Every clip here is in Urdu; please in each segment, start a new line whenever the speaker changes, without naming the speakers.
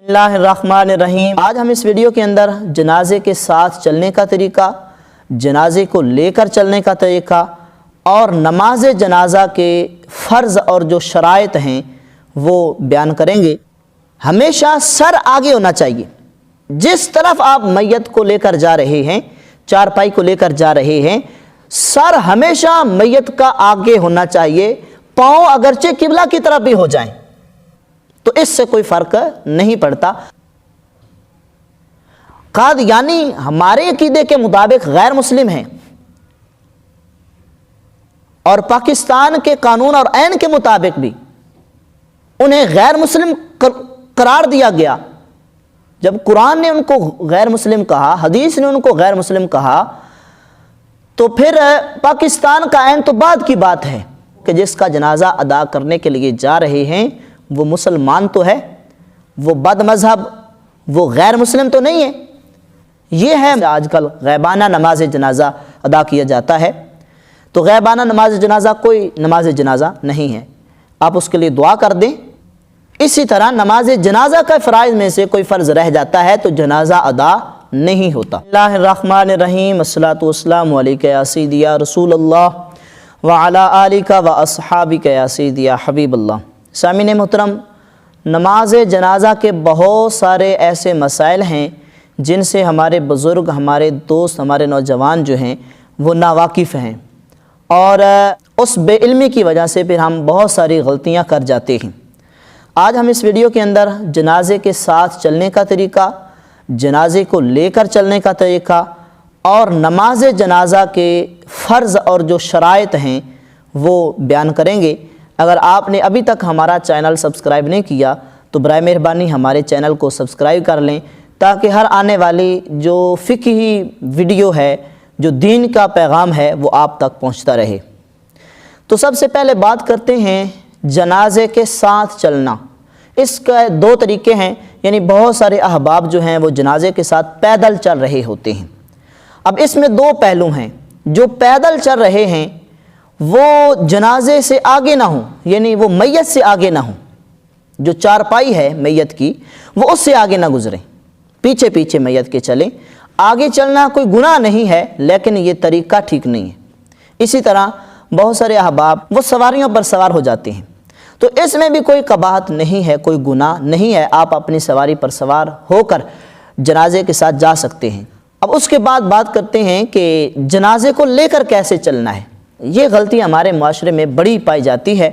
اللہ الرحمن الرحیم۔ آج ہم اس ویڈیو کے اندر جنازے کے ساتھ چلنے کا طریقہ، جنازے کو لے کر چلنے کا طریقہ اور نماز جنازہ کے فرض اور جو شرائط ہیں وہ بیان کریں گے۔ ہمیشہ سر آگے ہونا چاہیے۔ جس طرف آپ میت کو لے کر جا رہے ہیں، چارپائی کو لے کر جا رہے ہیں، سر ہمیشہ میت کا آگے ہونا چاہیے۔ پاؤں اگرچہ قبلہ کی طرف بھی ہو جائیں تو اس سے کوئی فرق نہیں پڑتا۔ قادیانی ہمارے عقیدے کے مطابق غیر مسلم ہیں اور پاکستان کے قانون اور آئین کے مطابق بھی انہیں غیر مسلم قرار دیا گیا۔ جب قرآن نے ان کو غیر مسلم کہا، حدیث نے ان کو غیر مسلم کہا، تو پھر پاکستان کا آئین تو بعد کی بات ہے کہ جس کا جنازہ ادا کرنے کے لیے جا رہے ہیں وہ مسلمان تو ہے، وہ بد مذہب، وہ غیر مسلم تو نہیں ہے۔ یہ ہے آج کل غیبانہ نماز جنازہ ادا کیا جاتا ہے، تو غیبانہ نماز جنازہ کوئی نماز جنازہ نہیں ہے، آپ اس کے لیے دعا کر دیں۔ اسی طرح نماز جنازہ کا فرائض میں سے کوئی فرض رہ جاتا ہے تو جنازہ ادا نہیں ہوتا۔ اللہ الرحمن الرحیم۔ الصلاۃ والسلام علیک یا سیدی یا رسول اللہ وعلی آلک و اصحابک یا سیدی یا حبیب اللہ۔ سامعین محترم، نماز جنازہ کے بہت سارے ایسے مسائل ہیں جن سے ہمارے بزرگ، ہمارے دوست، ہمارے نوجوان جو ہیں وہ ناواقف ہیں، اور اس بے علمی کی وجہ سے پھر ہم بہت ساری غلطیاں کر جاتے ہیں۔ آج ہم اس ویڈیو کے اندر جنازے کے ساتھ چلنے کا طریقہ، جنازے کو لے کر چلنے کا طریقہ اور نماز جنازہ کے فرض اور جو شرائط ہیں وہ بیان کریں گے۔ اگر آپ نے ابھی تک ہمارا چینل سبسکرائب نہیں کیا تو برائے مہربانی ہمارے چینل کو سبسکرائب کر لیں، تاکہ ہر آنے والی جو فقہی ویڈیو ہے، جو دین کا پیغام ہے، وہ آپ تک پہنچتا رہے۔ تو سب سے پہلے بات کرتے ہیں جنازے کے ساتھ چلنا۔ اس کے دو طریقے ہیں، یعنی بہت سارے احباب جو ہیں وہ جنازے کے ساتھ پیدل چل رہے ہوتے ہیں۔ اب اس میں دو پہلو ہیں۔ جو پیدل چل رہے ہیں وہ جنازے سے آگے نہ ہوں، یعنی وہ میت سے آگے نہ ہوں، جو چارپائی ہے میت کی وہ اس سے آگے نہ گزریں، پیچھے پیچھے میت کے چلیں۔ آگے چلنا کوئی گناہ نہیں ہے، لیکن یہ طریقہ ٹھیک نہیں ہے۔ اسی طرح بہت سارے احباب وہ سواریوں پر سوار ہو جاتے ہیں، تو اس میں بھی کوئی قباحت نہیں ہے، کوئی گناہ نہیں ہے، آپ اپنی سواری پر سوار ہو کر جنازے کے ساتھ جا سکتے ہیں۔ اب اس کے بعد بات کرتے ہیں کہ جنازے کو لے کر کیسے چلنا ہے۔ یہ غلطی ہمارے معاشرے میں بڑی پائی جاتی ہے۔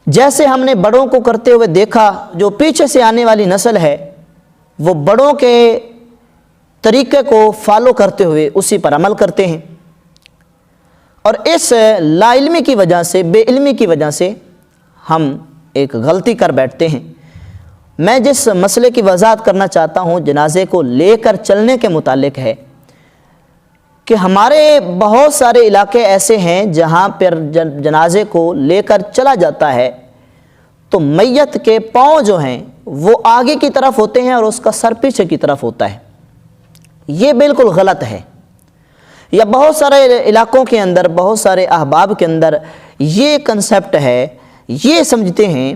جیسے ہم نے بڑوں کو کرتے ہوئے دیکھا، جو پیچھے سے آنے والی نسل ہے وہ بڑوں کے طریقے کو فالو کرتے ہوئے اسی پر عمل کرتے ہیں، اور اس لا علمی کی وجہ سے، بے علمی کی وجہ سے ہم ایک غلطی کر بیٹھتے ہیں۔ میں جس مسئلے کی وضاحت کرنا چاہتا ہوں جنازے کو لے کر چلنے کے متعلق ہے کہ ہمارے بہت سارے علاقے ایسے ہیں جہاں پر جنازے کو لے کر چلا جاتا ہے تو میت کے پاؤں جو ہیں وہ آگے کی طرف ہوتے ہیں اور اس کا سر پیچھے کی طرف ہوتا ہے۔ یہ بالکل غلط ہے۔ یا بہت سارے علاقوں کے اندر، بہت سارے احباب کے اندر یہ کنسیپٹ ہے، یہ سمجھتے ہیں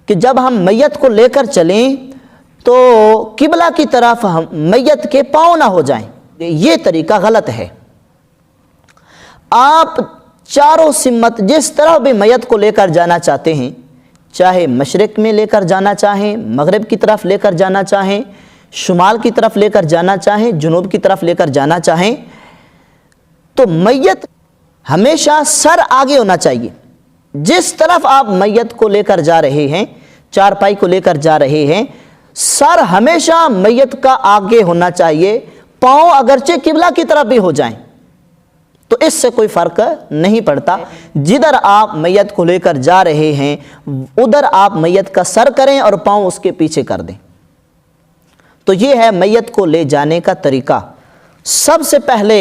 کہ جب ہم میت کو لے کر چلیں تو قبلہ کی طرف میت کے پاؤں نہ ہو جائیں۔ یہ طریقہ غلط ہے۔ آپ چاروں سمت جس طرح بھی میت کو لے کر جانا چاہتے ہیں، چاہے مشرق میں لے کر جانا چاہیں، مغرب کی طرف لے کر جانا چاہیں، شمال کی طرف لے کر جانا چاہیں، جنوب کی طرف لے کر جانا چاہیں، تو میت ہمیشہ سر آگے ہونا چاہیے۔ جس طرف آپ میت کو لے کر جا رہے ہیں، چارپائی کو لے کر جا رہے ہیں، سر ہمیشہ میت کا آگے ہونا چاہیے۔ پاؤں اگرچہ قبلہ کی طرف بھی ہو جائیں تو اس سے کوئی فرق نہیں پڑتا۔ جدھر آپ میت کو لے کر جا رہے ہیں ادھر آپ میت کا سر کریں اور پاؤں اس کے پیچھے کر دیں۔ تو یہ ہے میت کو لے جانے کا طریقہ۔ سب سے پہلے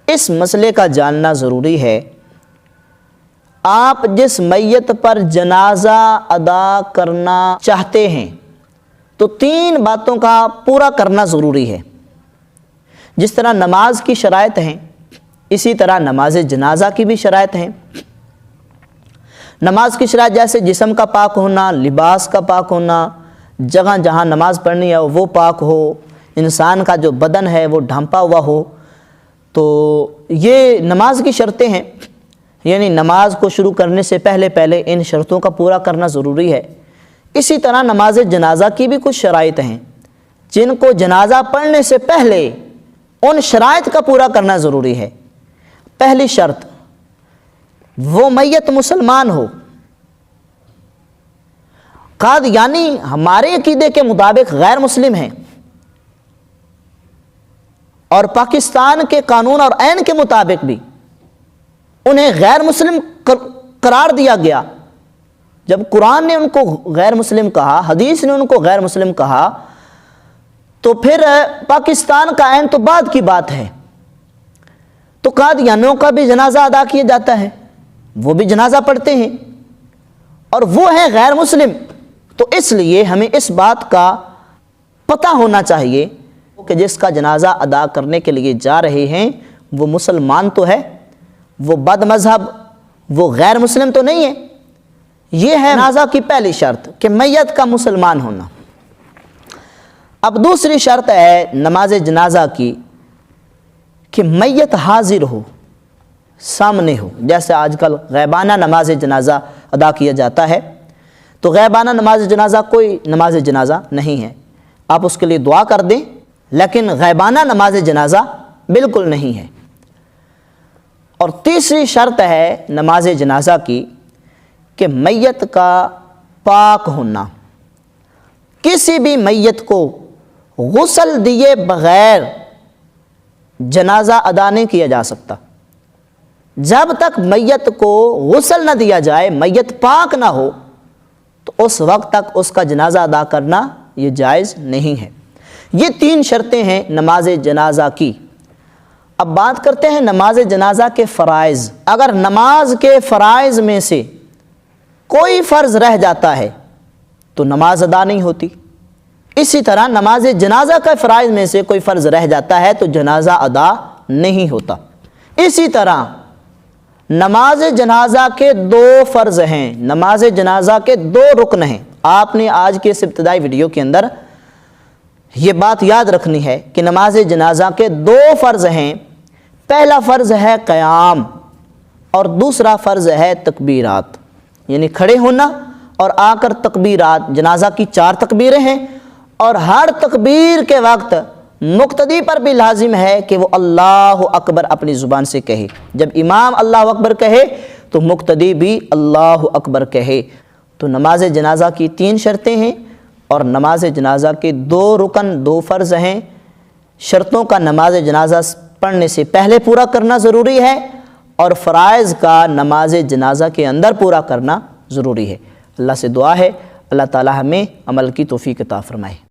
اس مسئلے کا جاننا ضروری ہے، آپ جس میت پر جنازہ ادا کرنا چاہتے ہیں تو تین باتوں کا پورا کرنا ضروری ہے۔ جس طرح نماز کی شرائط ہیں، اسی طرح نماز جنازہ کی بھی شرائط ہیں۔ نماز کی شرائط جیسے جسم کا پاک ہونا، لباس کا پاک ہونا، جگہ جہاں نماز پڑھنی ہے وہ پاک ہو، انسان کا جو بدن ہے وہ ڈھانپا ہوا ہو۔ تو یہ نماز کی شرطیں ہیں، یعنی نماز کو شروع کرنے سے پہلے ان شرطوں کا پورا کرنا ضروری ہے۔ اسی طرح نماز جنازہ کی بھی کچھ شرائط ہیں جن کو جنازہ پڑھنے سے پہلے ان شرائط کا پورا کرنا ضروری ہے۔ پہلی شرط، وہ میت مسلمان ہو۔ قادیانی ہمارے عقیدے کے مطابق غیر مسلم ہیں، اور پاکستان کے قانون اور آئین کے مطابق بھی انہیں غیر مسلم قرار دیا گیا۔ جب قرآن نے ان کو غیر مسلم کہا، حدیث نے ان کو غیر مسلم کہا، تو پھر پاکستان کا آئین تو بعد کی بات ہے۔ تو قادیانیوں کا بھی جنازہ ادا کیا جاتا ہے، وہ بھی جنازہ پڑھتے ہیں اور وہ ہیں غیر مسلم۔ تو اس لیے ہمیں اس بات کا پتہ ہونا چاہیے کہ جس کا جنازہ ادا کرنے کے لیے جا رہے ہیں وہ مسلمان تو ہے، وہ بد مذہب، وہ غیر مسلم تو نہیں ہے۔ یہ ہے جنازہ کی پہلی شرط کہ میت کا مسلمان ہونا۔ اب دوسری شرط ہے نماز جنازہ کی کہ میت حاضر ہو، سامنے ہو۔ جیسے آج کل غیبانہ نماز جنازہ ادا کیا جاتا ہے، تو غیبانہ نماز جنازہ کوئی نماز جنازہ نہیں ہے، آپ اس کے لیے دعا کر دیں، لیکن غیبانہ نماز جنازہ بالکل نہیں ہے۔ اور تیسری شرط ہے نماز جنازہ کی کہ میت کا پاک ہونا۔ کسی بھی میت کو غسل دیے بغیر جنازہ ادا نہیں کیا جا سکتا۔ جب تک میت کو غسل نہ دیا جائے، میت پاک نہ ہو، تو اس وقت تک اس کا جنازہ ادا کرنا یہ جائز نہیں ہے۔ یہ تین شرطیں ہیں نماز جنازہ کی۔ اب بات کرتے ہیں نماز جنازہ کے فرائض۔ اگر نماز کے فرائض میں سے کوئی فرض رہ جاتا ہے تو نماز ادا نہیں ہوتی۔ اسی طرح نماز جنازہ کے فرائض میں سے کوئی فرض رہ جاتا ہے تو جنازہ ادا نہیں ہوتا۔ اسی طرح نماز جنازہ کے دو فرض ہیں، نماز جنازہ کے دو رکن ہیں۔ آپ نے آج کے اس ابتدائی ویڈیو کے اندر یہ بات یاد رکھنی ہے کہ نماز جنازہ کے دو فرض ہیں۔ پہلا فرض ہے قیام اور دوسرا فرض ہے تکبیرات، یعنی کھڑے ہونا اور آ کر تکبیرات۔ جنازہ کی 4 تکبیریں ہیں اور ہر تکبیر کے وقت مقتدی پر بھی لازم ہے کہ وہ اللہ اکبر اپنی زبان سے کہے۔ جب امام اللہ اکبر کہے تو مقتدی بھی اللہ اکبر کہے۔ تو نماز جنازہ کی 3 شرطیں ہیں اور نماز جنازہ کے 2 رکن، 2 فرض ہیں۔ شرطوں کا نماز جنازہ پڑھنے سے پہلے پورا کرنا ضروری ہے اور فرائض کا نماز جنازہ کے اندر پورا کرنا ضروری ہے۔ اللہ سے دعا ہے اللہ تعالی ہمیں عمل کی توفیق عطا فرمائے۔